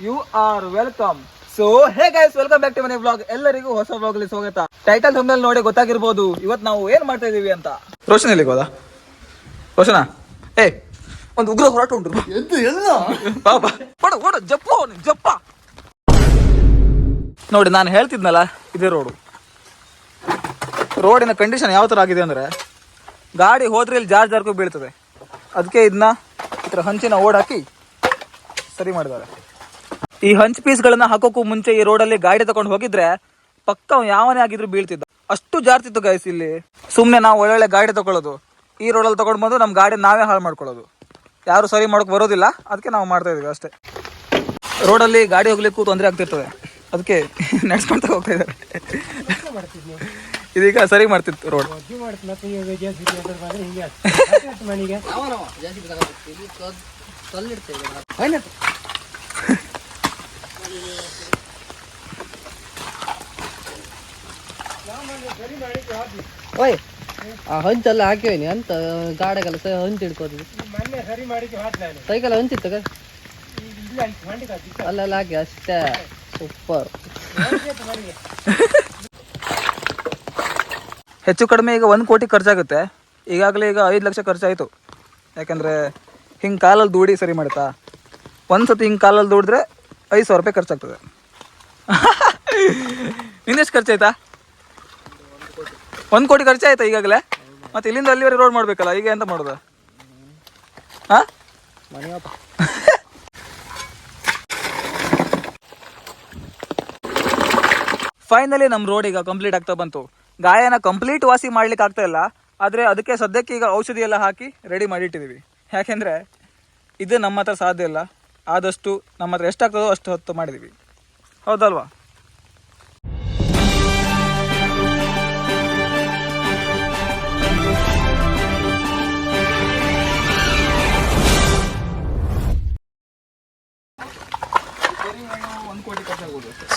You are welcome. So hey guys, welcome back to my vlog. ಎಲ್ಲರಿಗೂ ಹೊಸ vlog ಅಲ್ಲಿ ಸ್ವಾಗತ. ಟೈಟಲ್ ಥಂಬ್ನೇಲ್ ನೋಡಿ ಗೊತ್ತಾಗಿರ್ಬೋದು ಇವತ್ತು ನಾವು ಏನ್ ಮಾಡ್ತಾ ಇದೀವಿ ಅಂತ. ರೋಷನ್ ಎಲ್ಲಿಗೆ ಹೋದ? ರೋಷನಾ, ಏ ಒಂದು ಉಗ್ರ ಹೋರಾಟ ಉಂಟು. ಬಾಬಾ ಓಡ ಜಪ್ಪ. ನೋಡಿ, ನಾನು ಹೇಳ್ತಿದ್ನಲ್ಲ, ಇದೇ ರೋಡಿನ ಕಂಡೀಷನ್ ಯಾವ ತರ ಆಗಿದೆ ಅಂದ್ರೆ, ಗಾಡಿ ಹೋದ್ರೆ ಇಲ್ಲಿ ಜಾರ್ಕೊ ಬೀಳ್ತದೆ. ಅದಕ್ಕೆ ಇದನ್ನ ಈ ಥರ ಹಂಚಿನ ಓಡಾಕಿ ಸರಿ ಮಾಡಿದ್ದಾರೆ. ಈ ಹಂಚ್ ಪೀಸ್ಗಳನ್ನ ಹಾಕೋಕ್ಕೂ ಮುಂಚೆ ಈ ರೋಡಲ್ಲಿ ಗಾಡಿ ತಗೊಂಡು ಹೋಗಿದ್ರೆ ಪಕ್ಕ ಯಾವನೇ ಆಗಿದ್ರು ಬೀಳ್ತಿದ್ದ, ಅಷ್ಟು ಜಾರ್ತಿತ್ತು ಗೈಸ್. ಇಲ್ಲಿ ಸುಮ್ಮನೆ ನಾವು ಒಳ್ಳೊಳ್ಳೆ ಗಾಡಿ ತಗೊಳ್ಳೋದು, ಈ ರೋಡಲ್ಲಿ ತಗೊಂಡು ಬಂದು ನಮ್ಮ ಗಾಡಿ ನಾವೇ ಹಾಳು ಮಾಡ್ಕೊಳ್ಳೋದು. ಯಾರು ಸರಿ ಮಾಡೋಕೆ ಬರೋದಿಲ್ಲ, ಅದಕ್ಕೆ ನಾವು ಮಾಡ್ತಾ ಇದೀವಿ ಅಷ್ಟೇ. ರೋಡಲ್ಲಿ ಗಾಡಿ ಹೋಗ್ಲಿಕ್ಕೂ ತೊಂದರೆ ಆಗ್ತಿರ್ತದೆ, ಅದಕ್ಕೆ ನಡೆಸ್ಕೊಂತ ಹೋಗ್ತಾ ಇದ್ದಾರೆ. ಇದೀಗ ಸರಿ ಮಾಡ್ತಿತ್ತು ರೋಡ್. ಓಯ್ ಹಂಚೆಲ್ಲ ಹಾಕಿವನಿ ಅಂತ ಗಾಡಿಗೆಲ್ಲ ಹಂಚು ಹಿಡ್ಕೋದು. ಸೈಕಲ್ ಹಂಚಿತ್ತು ಅಲ್ಲೆಲ್ಲ ಹಾಕಿ ಅಷ್ಟೇ. ಸೂಪರ್. ಹೆಚ್ಚು ಕಡಿಮೆ ಈಗ 1 ಕೋಟಿ ಖರ್ಚಾಗುತ್ತೆ. ಈಗಾಗಲೇ ಈಗ 5 ಲಕ್ಷ ಖರ್ಚಾಯಿತು. ಯಾಕಂದರೆ ಹಿಂಗೆ ಕಾಲಲ್ಲಿ ದೂಡಿ ಸರಿ ಮಾಡುತ್ತಾ. ಒಂದು ಸತಿ ಹಿಂಗೆ ಕಾಲಲ್ಲಿ ದೂಡಿದ್ರೆ 5,000 ರೂಪಾಯಿ ಖರ್ಚಾಗ್ತದೆ. ನಿನ್ನೆಷ್ಟು ಖರ್ಚಾಯ್ತಾ? 1 ಕೋಟಿ ಖರ್ಚಾಯ್ತಾ ಈಗಾಗಲೇ? ಮತ್ತು ಇಲ್ಲಿಂದ ಅಲ್ಲಿವರೆಗೆ ರೋಡ್ ಮಾಡಬೇಕಲ್ಲ, ಈಗ ಎಂತ ಮಾಡೋದು? ಹಾಂ, ಫೈನಲಿ ನಮ್ಮ ರೋಡ್ ಈಗ ಕಂಪ್ಲೀಟ್ ಆಗ್ತಾ ಬಂತು. ಗಾಯನ ಕಂಪ್ಲೀಟ್ ವಾಸಿ ಮಾಡ್ಲಿಕ್ಕೆ ಆಗ್ತಾ ಇಲ್ಲ, ಆದರೆ ಅದಕ್ಕೆ ಸದ್ಯಕ್ಕೆ ಈಗ ಔಷಧಿ ಎಲ್ಲ ಹಾಕಿ ರೆಡಿ ಮಾಡಿಟ್ಟಿದ್ದೀವಿ. ಯಾಕೆಂದರೆ ಇದು ನಮ್ಮ ಹತ್ರ ಸಾಧ್ಯ ಇಲ್ಲ. ಆದಷ್ಟು ನಮ್ಮ ಹತ್ರ ಎಷ್ಟಾಗ್ತದೋ ಅಷ್ಟು ಹೊತ್ತು ಮಾಡಿದ್ದೀವಿ, ಹೌದಲ್ವಾ?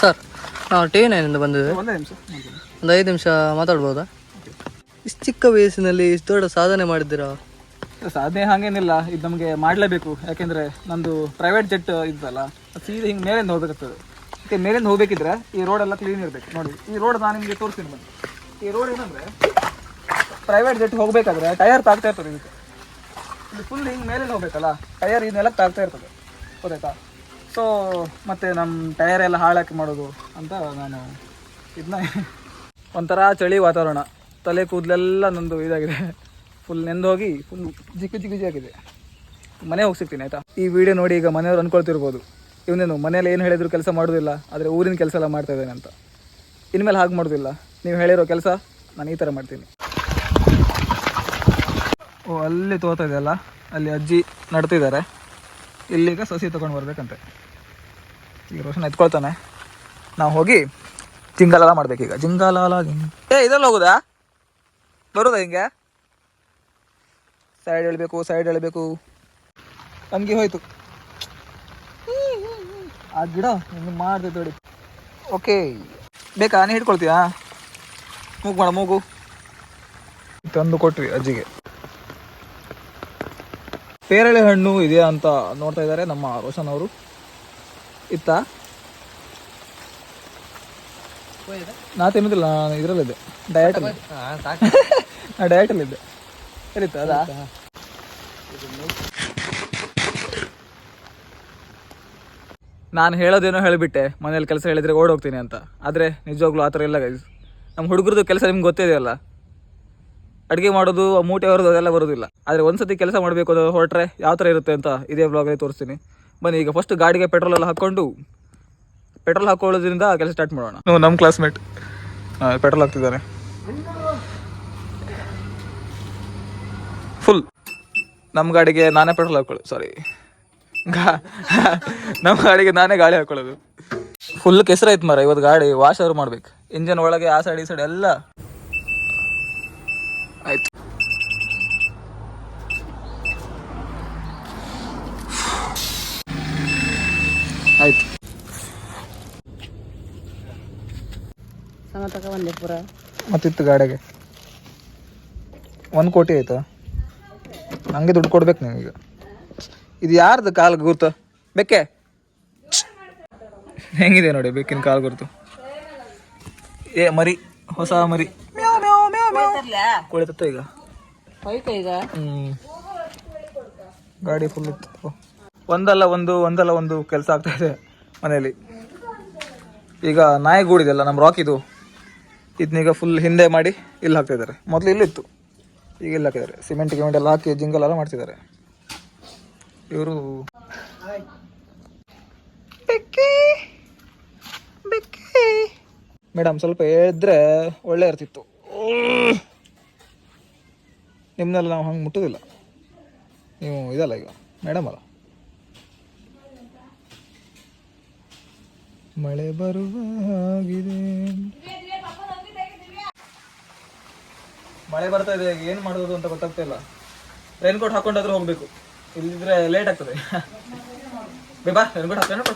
ಸರ್, ನಾವು TV9 ಬಂದಿದ್ವಿ. ಒಂದು 5 ನಿಮಿಷ ಮಾತಾಡ್ಬೋದಾ? ಇಷ್ಟು ಚಿಕ್ಕ ವಯಸ್ಸಿನಲ್ಲಿ ಇಷ್ಟು ದೊಡ್ಡ ಸಾಧನೆ ಮಾಡಿದ್ದೀರಾ? ಸಾಧನೆ ಹಾಗೇನಿಲ್ಲ, ಇದು ನಮಗೆ ಮಾಡಲೇಬೇಕು. ಯಾಕೆಂದರೆ ನಂದು ಪ್ರೈವೇಟ್ ಜೆಟ್ ಇದ್ದಲ್ಲ, ಸೀದಾ ಹಿಂಗೆ ಮೇಲಿಂದ ಹೋಗ್ಬೇಕಾಗ್ತದೆ. ಅದಕ್ಕೆ ಮೇಲಿಂದ ಹೋಗ್ಬೇಕಿದ್ರೆ ಈ ರೋಡೆಲ್ಲ ಕ್ಲೀನ್ ಇರಬೇಕು. ನೋಡಿ, ಈ ರೋಡ್ ನಾನು ನಿಮಗೆ ತೋರಿಸ್ತೀನಿ ಬನ್ನಿ. ಈ ರೋಡ್ ಏನಂದರೆ, ಪ್ರೈವೇಟ್ ಜೆಟ್ ಹೋಗಬೇಕಾದ್ರೆ ಟಯರ್ ತಾಗ್ತಾ ಇರ್ತದೆ. ಇದಕ್ಕೆ ಇದು ಫುಲ್ ಹಿಂಗೆ ಮೇಲಿಂದ ಹೋಗ್ಬೇಕಲ್ಲ, ಟಯರ್ ಇದನ್ನೆಲ್ಲ ತಾಗ್ತಾ ಇರ್ತದೆ, ಗೊತ್ತಾಯ್ತಾ? ಸೊ ಮತ್ತು ನಮ್ಮ ಟಯರ್ ಎಲ್ಲ ಹಾಳಾಕಿ ಮಾಡೋದು ಅಂತ ನಾನು ಇದನ್ನ ಒಂಥರ ಚಳಿ ವಾತಾವರಣ, ತಲೆ ಕೂದಲೆಲ್ಲ ನಂದು ಇದಾಗಿದೆ, ಫುಲ್ ನೆಂದೋಗಿ ಫುಲ್ ಜಿಕ್ಕಿ ಆಗಿದೆ. ಮನೆ ಹೋಗಿ ಸಿಗ್ತೀನಿ ಆಯಿತಾ? ಈ ವಿಡಿಯೋ ನೋಡಿ ಈಗ ಮನೆಯವ್ರು ಅಂದ್ಕೊಳ್ತಿರ್ಬೋದು, ಇವನೇನು ಮನೇಲಿ ಏನು ಹೇಳಿದ್ರು ಕೆಲಸ ಮಾಡೋದಿಲ್ಲ, ಆದರೆ ಊರಿನ ಕೆಲಸ ಎಲ್ಲ ಮಾಡ್ತಾ ಇದ್ದೇನೆ ಅಂತ. ಇನ್ಮೇಲೆ ಹಾಗೆ ಮಾಡೋದಿಲ್ಲ. ನೀವು ಹೇಳಿರೋ ಕೆಲಸ ನಾನು ಈ ಥರ ಮಾಡ್ತೀನಿ. ಓ, ಅಲ್ಲಿ ತೋತಾ ಇದೆಯಲ್ಲ, ಅಲ್ಲಿ ಅಜ್ಜಿ ನಡ್ತಿದ್ದಾರೆ. ಇಲ್ಲಿಗ ಸಸಿ ತೊಗೊಂಡು ಬರ್ಬೇಕಂತೆ. ಈಗ ರೋಷನ್ ಎತ್ಕೊಳ್ತಾನೆ, ನಾವು ಹೋಗಿ ಜಿಂಗಾಲಾಲ ಮಾಡ್ಬೇಕೀಗ. ಜಿಂಗಾಲಾಲ ಇದರಲ್ಲಿ ಹೋಗೋದಾ? ಬರೋದಾ ಹಿಂಗೆ? ಸೈಡ್ ಎಳಬೇಕು. ಅಂಗಿ ಹೋಯ್ತು. ಆ ಗಿಡ ಹಿಂಗೆ ಮಾಡಿದೆ ನೋಡಿ. ಓಕೆ, ಬೇಕಾ? ನೀನು ಹಿಡ್ಕೊಳ್ತೀಯಾ? ಮೂಗು ತಂದು ಕೊಟ್ವಿ ಅಜ್ಜಿಗೆ. ಪೇರಳೆ ಹಣ್ಣು ಇದೆಯಾ ಅಂತ ನೋಡ್ತಾ ಇದ್ದಾರೆ ನಮ್ಮ ರೋಷನ್ ಅವರು. ಇತ್ತಾ? ನಾ ತಿನ್ನೋದಿಲ್ಲ, ನಾನು ಇದರಲ್ಲಿದ್ದೆ, ಡಯಟಲ್ಲಿದ್ದೆ. ಸರಿತಾ? ಅದಾ ನಾನು ಹೇಳೋದೇನೋ ಹೇಳಿಬಿಟ್ಟೆ, ಮನೇಲಿ ಕೆಲಸ ಹೇಳಿದರೆ ಓಡೋಗ್ತೀನಿ ಅಂತ. ಆದರೆ ನಿಜವಾಗ್ಲೂ ಆ ಥರ ಇಲ್ಲ ಗೈಸ್. ನಮ್ಮ ಹುಡುಗರದ್ದು ಕೆಲಸ ನಿಮ್ಗೆ ಗೊತ್ತಿದೆಯಲ್ಲ, ಅಡುಗೆ ಮಾಡೋದು, ಮೂಟೆ ಹೊರೋದು ಅದೆಲ್ಲ ಬರೋದಿಲ್ಲ. ಆದರೆ ಒಂದು ಸತಿ ಕೆಲಸ ಮಾಡಬೇಕು ಅದು ಹೊರಟ್ರೆ ಯಾವ ಥರ ಇರುತ್ತೆ ಅಂತ ಇದೇ ವ್ಲಾಗಲ್ಲಿ ತೋರಿಸ್ತೀನಿ. ಬನ್ನಿ, ಈಗ ಫಸ್ಟ್ ಗಾಡಿಗೆ ಪೆಟ್ರೋಲ್ ಎಲ್ಲ ಹಾಕ್ಕೊಂಡು, ಪೆಟ್ರೋಲ್ ಹಾಕೊಳ್ಳೋದ್ರಿಂದ ಕೆಲಸ ಸ್ಟಾರ್ಟ್ ಮಾಡೋಣ. ನಮ್ಮ ಕ್ಲಾಸ್ಮೇಟ್ ಪೆಟ್ರೋಲ್ ಹಾಕ್ತಿದ್ದಾನೆ ಫುಲ್. ನಮ್ಮ ಗಾಡಿಗೆ ನಾನೇ ಪೆಟ್ರೋಲ್ ಹಾಕೊಳ್ಳೋದು, ಸಾರಿ, ನಮ್ಮ ಗಾಡಿಗೆ ನಾನೇ ಗಾಳಿ ಹಾಕೊಳ್ಳೋದು. ಫುಲ್ ಕೆಸರಾಯ್ತು ಮರ. ಇವತ್ತು ಗಾಡಿ ವಾಶ್ ಆದ್ರೂ ಮಾಡ್ಬೇಕು. ಇಂಜನ್ ಒಳಗೆ ಆ ಸೈಡ್ ಈ ಸೈಡ್ ಎಲ್ಲ ಆಯ್ತು. ಆಯ್ತು, ಮತ್ತಿತ್ತು ಗಾಡಿಗೆ 1 ಕೋಟಿ ಆಯ್ತಾ? ನನಗೆ ದುಡ್ಡು ಕೊಡ್ಬೇಕು ನೀವೀಗ. ಇದು ಯಾರ್ದು ಕಾಲು ಗುರ್ತು? ಬೆಕ್ಕೆ ಹೆಂಗಿದೆ ನೋಡಿ ಬೆಕ್ಕಿನ ಕಾಲು ಗುರುತು. ಮರಿ, ಹೊಸ ಮರಿ ಕುಳಿತತ್ತು ಈಗ. ಗಾಡಿ ಫುಲ್ ಇತ್ತು. ಒಂದಲ್ಲ ಒಂದು ಕೆಲಸ ಆಗ್ತಾ ಇದೆ ಮನೆಯಲ್ಲಿ. ಈಗ ನಾಯಿ ಗೂಡಿದೆಲ್ಲ ನಮ್ಮ ರಾಕಿದು, ಇದನ್ನೀಗ ಫುಲ್ ಹಿಂದೆ ಮಾಡಿ ಇಲ್ಲಿ ಹಾಕ್ತಾ ಇದ್ದಾರೆ. ಮೊದಲು ಇಲ್ಲಿತ್ತು, ಈಗ ಇಲ್ಲಿ ಹಾಕಿದ್ದಾರೆ. ಸಿಮೆಂಟ್ ಎಲ್ಲ ಹಾಕಿ ಜಿಂಗಲ್ ಎಲ್ಲ ಮಾಡ್ತಿದ್ದಾರೆ ಇವರು. ಮೇಡಮ್ ಸ್ವಲ್ಪ ಹೇಳಿದ್ರೆ ಒಳ್ಳೆ ಇರ್ತಿತ್ತು. ನಿಮ್ಮನ್ನೆಲ್ಲ ನಾವು ಹಂಗೆ ಮುಟ್ಟೋದಿಲ್ಲ, ನೀವು ಇದಲ್ಲ ಈಗ ಮೇಡಮ್ ಅಲ್ಲ. ಮಳೆ ಬರುವ ಹಾಗಿದೆ, ಮಳೆ ಬರ್ತಾ ಇದೆ, ಏನು ಮಾಡೋದು ಅಂತ ಗೊತ್ತಾಗ್ತಾ ಇಲ್ಲ. ರೈನ್ ಕೋಟ್ ಹಾಕೊಂಡಾದ್ರೂ ಹೋಗ್ಬೇಕು, ಇಲ್ಲಿದ್ರೆ ಲೇಟ್ ಆಗ್ತದೆ. ಬಾ ರೈನ್ ಕೋಟ್ ಹಾಕೊಂಡು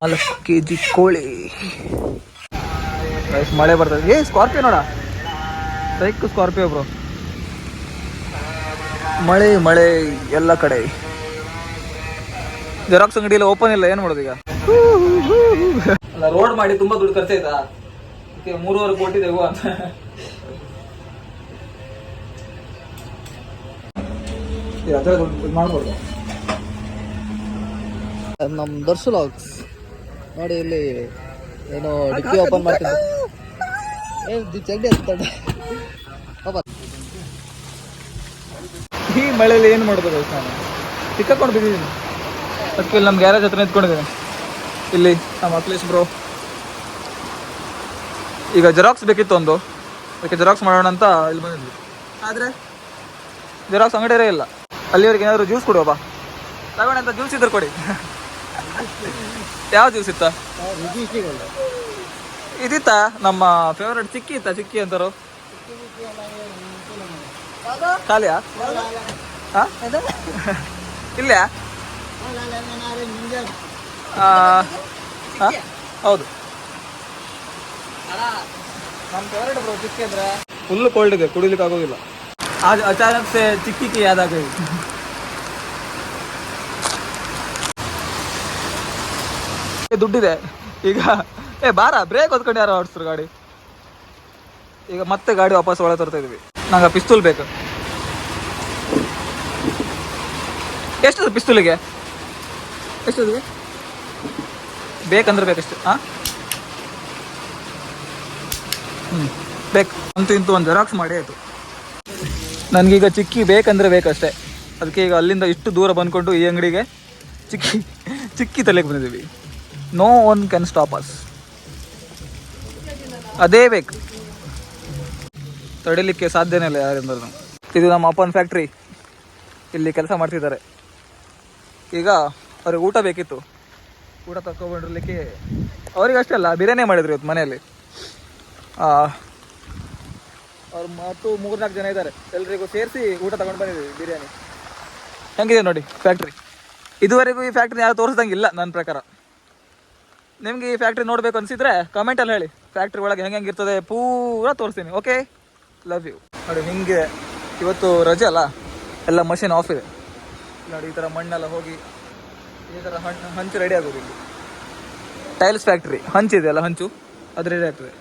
4 kg ಕೋಳಿ. ಮಳೆ ಬರ್ತದೆ. ಸ್ಕಾರ್ಪಿಯೋ ನೋಡ, ಬೈಕ್ ಸ್ಕಾರ್ಪಿಯೋ ಬ್ರೋ. ಮಳೆ ಎಲ್ಲ ಕಡೆ. ಜೆರಾಕ್ಸ್ ಅಂಗಡಿ ಎಲ್ಲ ಓಪನ್ ಇಲ್ಲ, ಏನು ಮಾಡೋದು ಈಗ? ಅಲ್ಲ, ರೋಡ್ ಮಾಡಿ ತುಂಬಾ ದುಡ್ಡು ಖರ್ಚಾಯ್ತಾ, 3.5 ಕೋಟಿ ದೇವು ಅಂತ. ಮಾಡ್ಬೋದು. ನಮ್ಮ ದರ್ಶಲಾಗ್ಸ್ ನೋಡಿ, ಇಲ್ಲಿ ಏನೋ ಡಿಕ್ಕಿ ಓಪನ್ ಮಾಡ್ತಿದ್ದೆ. ಚಡ್ಡಿ ಈ ಮಳೆಯಲ್ಲಿ ಏನು ಮಾಡ್ಬೋದು? ನಾನು ಸಿಕ್ಕಾಕೊಂಡು ಬಿದ್ದಿದ್ದೀನಿ. ಅದಕ್ಕೆ ಇಲ್ಲಿ ನಮ್ಮ ಗ್ಯಾರೇಜ್ ಹತ್ರ ನಿಂತ್ಕೊಂಡಿದ್ದೀನಿ. ಇಲ್ಲಿ ನಮ್ಮ ಅಖಿಲೇಶ್ ಬ್ರೋ ಈಗ ಜೆರಾಕ್ಸ್ ಬೇಕಿತ್ತು ಒಂದು, ಅದಕ್ಕೆ ಜೆರಾಕ್ಸ್ ಮಾಡೋಣ ಅಂತ ಇಲ್ಲಿ ಬಂದಿದ್ವಿ. ಆದರೆ ಜೆರಾಕ್ಸ್ ಅಂಗಡಿಯೇ ಇಲ್ಲ. ಅಲ್ಲಿವರೆಗೆ ಏನಾದರೂ ಜ್ಯೂಸ್ ಕೊಡುವ ಬಾ, ತಗೋಣ ಅಂತ. ಜ್ಯೂಸ್ ಇದ್ರೆ ಕೊಡಿ. ಯಾವ ಜ್ಯೂಸ್ ಇತ್ತಾ? ಇದಿತ್ತ ನಮ್ಮ ಫೇವ್ರೇಟ್ ಚಿಕ್ಕಿ ಇತ್ತ? ಚಿಕ್ಕಿ ಅಂತಾರೋ ಖಾಲಿಯಾ? ಹಾಂ ಇಲ್ಲೇ? ಹಾಂ ಹೌದು, ನಮ್ಮ ಫೇವ್ರೇಟ್ ಬ್ರೋ ಚಿಕ್ಕಿ ಅಂದರೆ. ಫುಲ್ ಕೋಲ್ಡ್ ಇದೆ, ಕುಡಿಲಿಕ್ಕೆ ಆಗೋದಿಲ್ಲ. ಅಚಾನಕ್ ಸೆ ಚಿಕ್ಕಿ ಕಿ ಯಾದ್ ಆ ಗಯಿ. ದುಡ್ಡಿದೆ ಈಗ. ಬಾರ, ಬ್ರೇಕ್ ಹೊತ್ಕೊಂಡು ಯಾರು ಓಡಿಸ್ರು ಗಾಡಿ. ಈಗ ಮತ್ತೆ ಗಾಡಿ ವಾಪಸ್ ಒಳಗೆ ತರ್ತಾ ಇದೀವಿ. ನಂಗೆ ಪಿಸ್ತೂಲ್ ಬೇಕು. ಎಷ್ಟದು ಪಿಸ್ತೂಲಿಗೆ? ಎಷ್ಟದು ಬೇಕಂದ್ರೆ ಬೇಕಷ್ಟು. ಹಾಂ ಬೇಕು ಅಂತೂ ಇಂತೂ ಒಂದು ಜೆರಾಕ್ಸ್ ಮಾಡಿ ಆಯಿತು. ನನಗೀಗ ಚಿಕ್ಕಿ ಬೇಕಂದ್ರೆ ಬೇಕಷ್ಟೇ. ಅದಕ್ಕೆ ಈಗ ಅಲ್ಲಿಂದ ಇಷ್ಟು ದೂರ ಬಂದ್ಕೊಂಡು ಈ ಅಂಗಡಿಗೆ ಚಿಕ್ಕಿ ತಲೆಗೆ ಬಂದಿದ್ದೀವಿ. No one can stop us. ಅದೇ ಬೇಕು, ತಡಿಲಿಕ್ಕೆ ಸಾಧ್ಯನೇ ಇಲ್ಲ ಯಾರಿಂದಲೂ. ಇದು ನಮ್ಮ ಅಪ್ಪನ ಫ್ಯಾಕ್ಟ್ರಿ, ಇಲ್ಲಿ ಕೆಲಸ ಮಾಡ್ತಿದ್ದಾರೆ. ಈಗ ಅವ್ರಿಗೆ ಊಟ ಬೇಕಿತ್ತು, ಊಟ ತಗೊಬಂದಿರಲಿಕ್ಕೆ. ಅವ್ರಿಗೆ ಅಷ್ಟೇ ಅಲ್ಲ, ಬಿರಿಯಾನಿ ಮಾಡಿದ್ರು ಇವತ್ತು ಮನೆಯಲ್ಲಿ. ಅವ್ರು ಮತ್ತು 3-4 ಜನ ಇದ್ದಾರೆ, ಎಲ್ರಿಗೂ ಸೇರಿಸಿ ಊಟ ತಗೊಂಡು ಬಂದಿದ್ದೀವಿ ಬಿರಿಯಾನಿ. ಹೆಂಗಿದೆ ನೋಡಿ ಫ್ಯಾಕ್ಟ್ರಿ. ಇದುವರೆಗೂ ಈ ಫ್ಯಾಕ್ಟ್ರಿ ಯಾರು ತೋರಿಸ್ದಂಗಿಲ್ಲ ನನ್ನ ಪ್ರಕಾರ. ನಿಮಗೆ ಈ ಫ್ಯಾಕ್ಟ್ರಿ ನೋಡಬೇಕು ಅನಿಸಿದ್ರೆ ಕಮೆಂಟಲ್ಲಿ ಹೇಳಿ. ಫ್ಯಾಕ್ಟ್ರಿ ಒಳಗೆ ಹೆಂಗೆ ಇರ್ತದೆ ಪೂರ ತೋರಿಸ್ತೀನಿ. Okay, love you. ನೋಡಿ ಹಿಂಗೆ ಇವತ್ತು ರಜೆ ಅಲ್ಲ, ಎಲ್ಲ ಮಷಿನ್ ಆಫ್ ಇದೆ ನೋಡಿ. ಈ ಥರ ಮಣ್ಣೆಲ್ಲ ಹೋಗಿ ಈ ಥರ ಹಂಚು ರೆಡಿ ಆಗೋದು. ಇಲ್ಲಿ ಟೈಲ್ಸ್ ಫ್ಯಾಕ್ಟ್ರಿ, ಹಂಚಿದೆ ಅಲ್ಲ, ಹಂಚು ಅದು ರೆಡಿ ಆಗ್ತದೆ.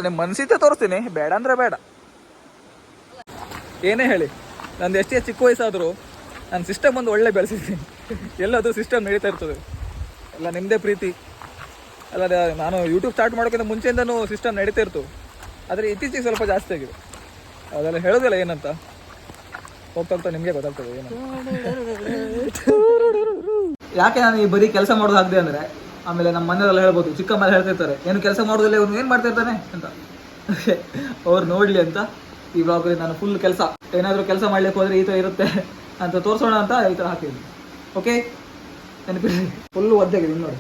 ನಿಮ್ಮ ಮನಸ್ಸಿದ್ದೆ ತೋರಿಸ್ತೀನಿ, ಬೇಡ ಅಂದರೆ ಬೇಡ. ಏನೇ ಹೇಳಿ, ನಂದು ಎಷ್ಟೇ ಚಿಕ್ಕ ವಯಸ್ಸಾದರೂ ನಾನು ಸಿಸ್ಟಮ್ ಒಂದು ಒಳ್ಳೆ ಬೆಳೆಸಿದ್ದೀನಿ. ಎಲ್ಲದು ಸಿಸ್ಟಮ್ ನಡೀತಾ ಇರ್ತದೆ, ಎಲ್ಲ ನಿಮ್ಮದೇ ಪ್ರೀತಿ. ಅಲ್ಲ, ನಾನು ಯೂಟ್ಯೂಬ್ ಸ್ಟಾರ್ಟ್ ಮಾಡೋಕ್ಕಿಂತ ಮುಂಚೆಯಿಂದನೂ ಸಿಸ್ಟಮ್ ನಡೀತಾ ಇರ್ತು. ಆದರೆ ಇತ್ತೀಚೆಗೆ ಸ್ವಲ್ಪ ಜಾಸ್ತಿ ಆಗಿದೆ. ಅದೆಲ್ಲ ಹೇಳೋದಿಲ್ಲ ಏನಂತ, ಹೋಗ್ತಾ ನಿಮಗೆ ಗೊತ್ತಾಗ್ತದೆ ಏನಂತ. ಯಾಕೆ ನಾನು ಈ ಬರೀ ಕೆಲಸ ಮಾಡೋದು ಆಗದೆ ಅಂದರೆ, ಆಮೇಲೆ ನಮ್ಮ ಮನೆಯಲ್ಲ ಹೇಳ್ಬೋದು, ಚಿಕ್ಕ ಮನೆ ಹೇಳ್ತಿರ್ತಾರೆ, ಏನು ಕೆಲಸ ಮಾಡೋದಿಲ್ಲ ಇವನು, ಏನು ಮಾಡ್ತಾ ಇರ್ತಾನೆ ಅಂತ. ಅವ್ರು ನೋಡಲಿ ಅಂತ ಈ ಬ್ಲಾಗಲ್ಲಿ ನಾನು ಫುಲ್ ಕೆಲಸ, ಏನಾದರೂ ಕೆಲಸ ಮಾಡ್ಲಿಕ್ಕೆ ಹೋದರೆ ಈ ಥರ ಇರುತ್ತೆ ಅಂತ ತೋರಿಸೋಣ ಅಂತ ಈ ಥರ ಹಾಕಿದ್ದೀನಿ. ಓಕೆ, ನೆನಪಿರಲಿ. ಫುಲ್ಲು ಒದ್ದೆಗಿದೆ ನೋಡಿ,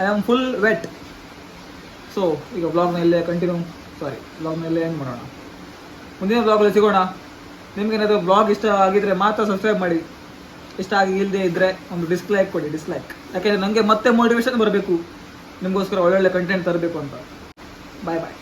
I am full wet. So ಈಗ ಬ್ಲಾಗ್ನಲ್ಲೇ ಬ್ಲಾಗ್ನಲ್ಲೇ ಏನು ಮಾಡೋಣ, ಮುಂದಿನ ಬ್ಲಾಗಲ್ಲಿ ಸಿಗೋಣ. ನಿಮ್ಗೇನಾದರೂ ಬ್ಲಾಗ್ ಇಷ್ಟ ಆಗಿದ್ರೆ ಮಾತ್ರ ಸಬ್ಸ್ಕ್ರೈಬ್ ಮಾಡಿ, ಇಷ್ಟ ಆಗಿ ಇಲ್ಲದೆ ಇದ್ದರೆ ಒಂದು ಡಿಸ್ಲೈಕ್ ಕೊಡಿ. ಯಾಕೆಂದರೆ ನನಗೆ ಮತ್ತೆ ಮೋಟಿವೇಶನ್ ಬರಬೇಕು, ನಿಮಗೋಸ್ಕರ ಒಳ್ಳೊಳ್ಳೆ ಕಂಟೆಂಟ್ ತರಬೇಕು ಅಂತ. ಬಾಯ್ ಬಾಯ್.